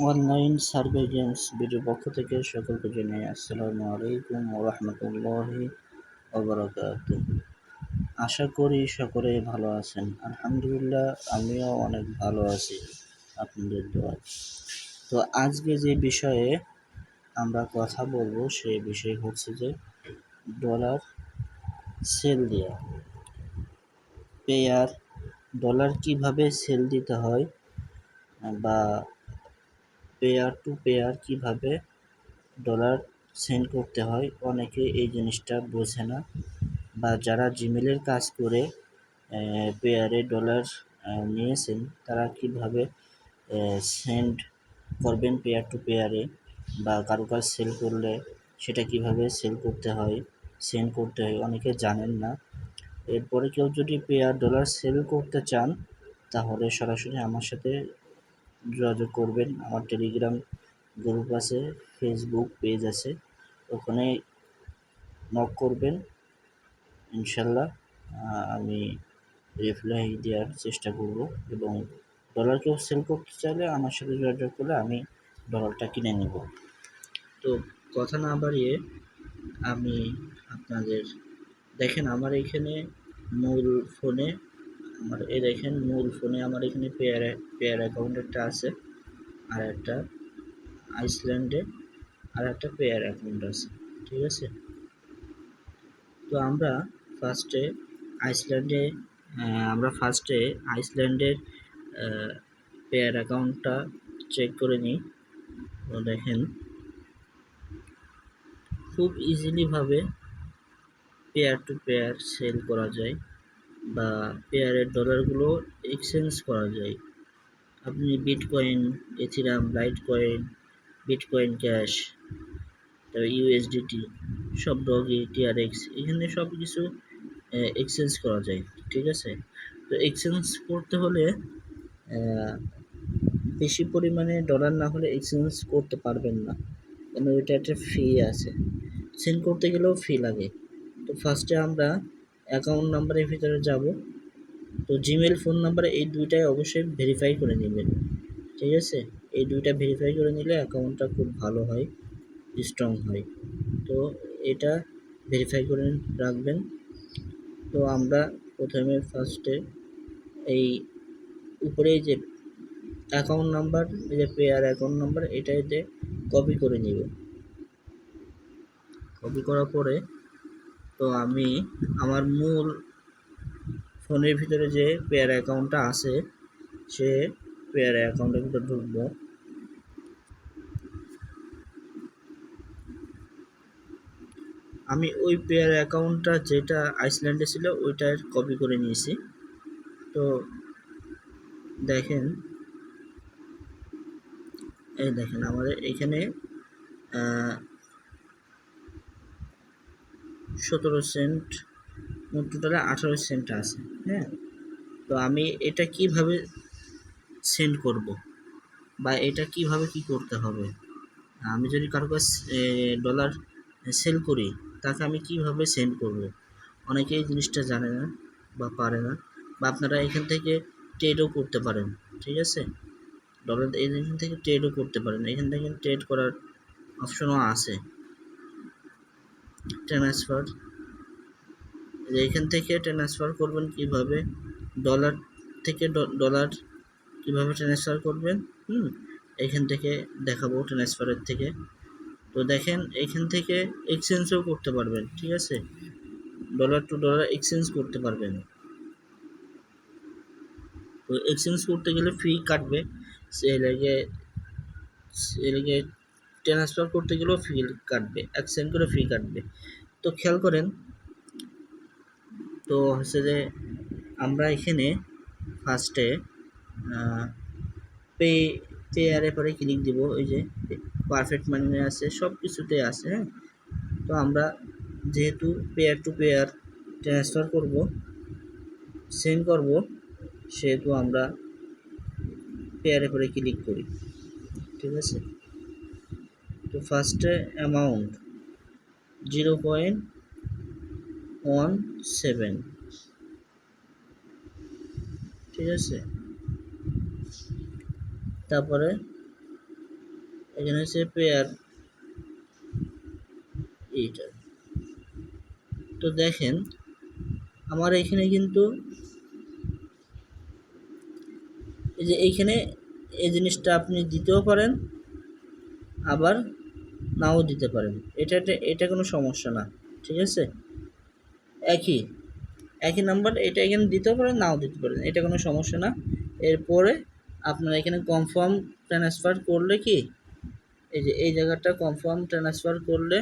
Online surveillance বিডির পক্ষ থেকে সকলকে জানাই আসসালামু আলাইকুম ওয়া রাহমাতুল্লাহি ওয়া বারাকাতুহু। আশা করি সকলে ভালো আছেন। আলহামদুলিল্লাহ আমিও অনেক ভালো আছি আপনাদের দোয়ায়। তো আজকে যে বিষয়ে আমরা কথা বলবো সেই বিষয় হচ্ছে যে ডলার সেল দেয়া। পেয়ার ডলার কিভাবে সেল দিতে হয় বা পেয়ার টু পেয়ার কিভাবে ডলার সেন্ড করতে হয়, অনেকে এই জিনিসটা বোঝে না। বা যারা জিমেলের কাজ করে পেয়ারে ডলার নিয়েছেন, তারা কিভাবে সেন্ড করবেন পেয়ার টু পেয়ারে, বা কারো কাজ সেল করলে সেটা কিভাবে সেল করতে হয়, সেন্ড করতে হয়, অনেকে জানেন না। এরপরে কেউ যদি পেয়ার ডলার সেল করতে চান, তাহলে সরাসরি আমার সাথে যোগাযোগ করবেন। আমার টেলিগ্রাম গ্রুপ আছে, ফেসবুক পেজ আছে, ওখানে নক করবেন। ইনশাল্লাহ আমি রিপ্লাই দেওয়ার চেষ্টা করব। এবং ডলার কেউ সেল করতে চাইলে আমার সাথে যোগাযোগ করলে আমি ডলারটা কিনে নেব। তো কথা না বাড়িয়ে আমি আপনাদের দেখেন, আমার এখানে মূল ফোনে আমার এখানে পেয়ার অ্যাকাউন্ট একটা আছে, আর একটা আইসল্যান্ডে আর একটা পেয়ার অ্যাকাউন্ট আছে। ঠিক আছে, তো ফার্স্টে আইসল্যান্ডে আইসল্যান্ডের পেয়ার অ্যাকাউন্টটা চেক করে নিই। তো দেখেন, খুব ইজিলিভাবে পেয়ার টু পেয়ার সেল করা যায়, বা পেয়ারের ডলারগুলো এক্সচেঞ্জ করা যায়। আপনি বিটকয়েন, এথিরাম, লাইটকয়েন, বিটকয়েন ক্যাশ, তারপর ইউএসডিটি, সব ডগি, টিআরএক্স, এখানে সব কিছু এক্সচেঞ্জ করা যায়। ঠিক আছে, তো এক্সচেঞ্জ করতে হলে বেশি পরিমাণে ডলার না হলে এক্সচেঞ্জ করতে পারবেন না, কারণ ওইটা একটা ফি আছে, সেন্ড করতে গেলেও ফি লাগে। তো ফার্স্টে আমরা অ্যাকাউন্ট নাম্বারের ভিতরে যাব। তো জিমেল, ফোন নাম্বারে এই দুইটাই অবশ্যই ভেরিফাই করে নেবেন। ঠিক আছে, এই দুইটা ভেরিফাই করে নিলে অ্যাকাউন্টটা খুব ভালো হয়, স্ট্রং হয়। তো এটা ভেরিফাই করে রাখবেন। তো আমরা প্রথমে ফার্স্টে এই উপরে যে অ্যাকাউন্ট নাম্বার, এই যে পেয়ার অ্যাকাউন্ট নাম্বার, এটাতে কপি করে নিব। কপি করার পরে তো আমি আমার মূল ফোনের ভিতরে যে পেয়ার অ্যাকাউন্টটা আছে, সে পেয়ার অ্যাকাউন্টের ভিতরে ঢুকবো। আমি ওই পেয়ার অ্যাকাউন্টটা যেটা আইসল্যান্ডে ছিল ওইটার কপি করে নিয়েছি। তো দেখেন, এই দেখেন আমাদের এখানে 17 সেন্ট, মোট টোটালে 18 সেন্ট আছে। হ্যাঁ, তো আমি এটা কিভাবে সেন্ড করব, বা এটা কিভাবে কি করতে হবে, আমি যদি কারো কাছে ডলার সেল করি, তাকে আমি কিভাবে সেন্ড করব, অনেকে এই জিনিসটা জানে না বা পারে না। বা আপনারা এখান থেকে ট্রেডও করতে পারেন। ঠিক আছে, ডলার এখান থেকে ট্রেডও করতে পারেন। এখান থেকে ট্রেড করার অপশনও আছে, ট্রান্সফার। এখান থেকে ট্রান্সফার করবেন কিভাবে, ডলার থেকে ডলার কিভাবে ট্রান্সফার করবেন, এখান থেকে দেখাবো ট্রান্সফারের থেকে। তো দেখেন, এখান থেকে এক্সচেঞ্জও করতে পারবেন। ঠিক আছে, ডলার টু ডলার এক্সচেঞ্জ করতে পারবেন। তো এক্সচেঞ্জ করতে গেলে ফি কাটবে, সে লেগে ট্রান্সফার করতে গেলেও ফি কাটবে, এক্সচেঞ্জ করে ফি কাটবে। তো খেয়াল করেন, তো হচ্ছে যে আমরা এখানে ফার্স্টে পেয়ারে পরে ক্লিক দিব। ওই যে পারফেক্ট মানি আছে, সব কিছুতে আছে। হ্যাঁ, তো আমরা যেহেতু পেয়ার টু পেয়ার ট্রান্সফার করব, সেন্ড করব, সেহেতু আমরা পেয়ারে পরে ক্লিক করি। ঠিক আছে, তো ফার্স্টে অ্যামাউন্ট 0.17। ঠিক আছে, তারপরে এখানে হচ্ছে পেয়ার এইটা। তো দেখেন আমার এখানে কিন্তু এই যে এইখানে এই জিনিসটা আপনি দিতেও পারেন, আবার নাও দিতে পারেন। এটা কোনো সমস্যা না, ঠিক আছে। একই একই নাম্বার, এটা এখানে দিতেও পারেন, নাও দিতে পারেন, এটা কোনো সমস্যা না। এরপরে আপনারা এখানে কনফার্ম ট্রান্সফার করলে কি, এই যে এই জায়গাটা কনফার্ম ট্রান্সফার করলে,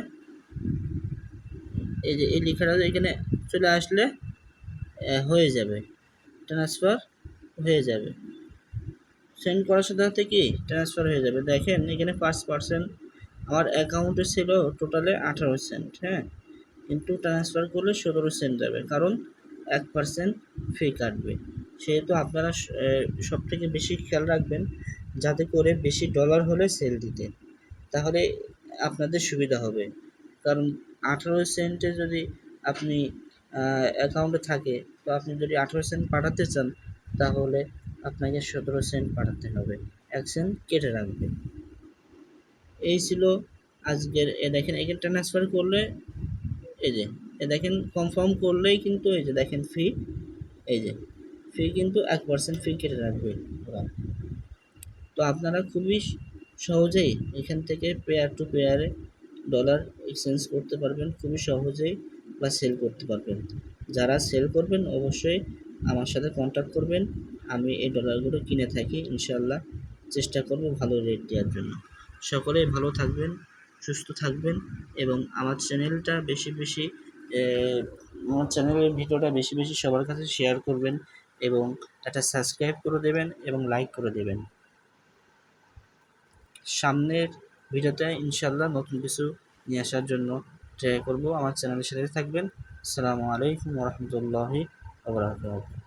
এই যে এই লেখাটা এখানে চলে আসলে হয়ে যাবে, ট্রান্সফার হয়ে যাবে। সেন্ড করার সাথে সাথে কি ট্রান্সফার হয়ে যাবে। দেখেন এখানে 5% আমার অ্যাকাউন্টে ছিল টোটালে 18 সেন্ট, হ্যাঁ, কিন্তু ট্রান্সফার করলে 17 সেন্ট যাবে, কারণ 1% ফি কাটবে। সেহেতু আপনারা সবথেকে বেশি খেয়াল রাখবেন যাতে করে বেশি ডলার হলে সেল দিতে, তাহলে আপনাদের সুবিধা হবে। কারণ 18 সেন্টে যদি আপনি অ্যাকাউন্টে থাকে, তো আপনি যদি 18 সেন্ট পাঠাতে চান তাহলে আপনাকে 17 সেন্ট পাঠাতে হবে, 1 সেন্ট কেটে রাখবে। এই ছিল আজকের। দেখেন এখানে ট্রান্সফার করলে, এই যে দেখেন কনফার্ম করলেই কিন্তু এই যে দেখেন ফি, এই যে ফি কিন্তু 1% ফি কেটে রাখবে ওরা। তো আপনারা খুবই সহজেই এখান থেকে পেয়ার টু পেয়ারে ডলার এক্সচেঞ্জ করতে পারবেন খুবই সহজেই, বা সেল করতে পারবেন। যারা সেল করবেন অবশ্যই আমার সাথে কন্ট্যাক্ট করবেন, আমি এই ডলারগুলো কিনে থাকি ইনশাল্লাহ, চেষ্টা করব ভালো রেট দেওয়ার জন্য। সকলেই ভালো থাকবেন, সুস্থ থাকবেন, এবং আমার চ্যানেলটা বেশি বেশি আমার চ্যানেলের ভিডিওটা বেশি বেশি সবার কাছে শেয়ার করবেন, এবং একটা সাবস্ক্রাইব করে দেবেন এবং লাইক করে দেবেন। সামনের ভিডিওতে ইনশাল্লাহ নতুন কিছু নিয়ে আসার জন্য ট্রাই করব। আমার চ্যানেলের সাথে থাকবেন। আসসালামু আলাইকুম ওয়া রাহমাতুল্লাহি ওয়া বারাকাতুহু।